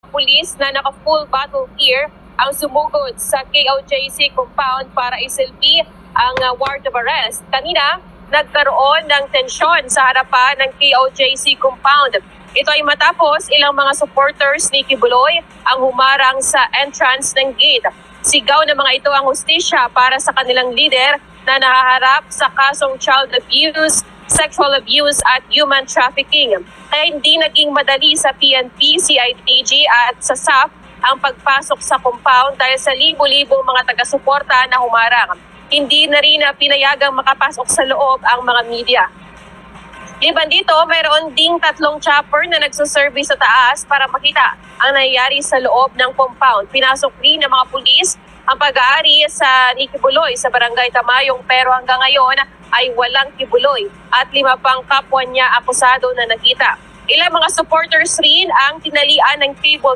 pulis na naka-full battle gear ang sumugod sa KOJC compound para isilbi ang warrant of arrest. Kanina, nagkaroon ng tensyon sa harapan ng KOJC compound. Ito ay matapos ilang mga supporters ni Kibuloy ang humarang sa entrance ng gate. Sigaw ng mga ito ang hustisya para sa kanilang leader na nahaharap sa kasong child abuse, sexual abuse at human trafficking. Kaya hindi naging madali sa PNP, CIDG at sa SAF ang pagpasok sa compound dahil sa libo-libong mga taga-suporta na humarang. Hindi na rin pinayagang makapasok sa loob ang mga media. Liban dito, mayroon ding 3 chopper na nagsaservice sa taas para makita ang nangyayari sa loob ng compound. Pinasok rin ng mga pulis ang pag-aari sa ni Kibuloy sa Barangay Tamayong pero hanggang ngayon ay walang Kibuloy at 5 pang kapwa niya akusado na nakita. Ilang mga supporters rin ang tinalian ng table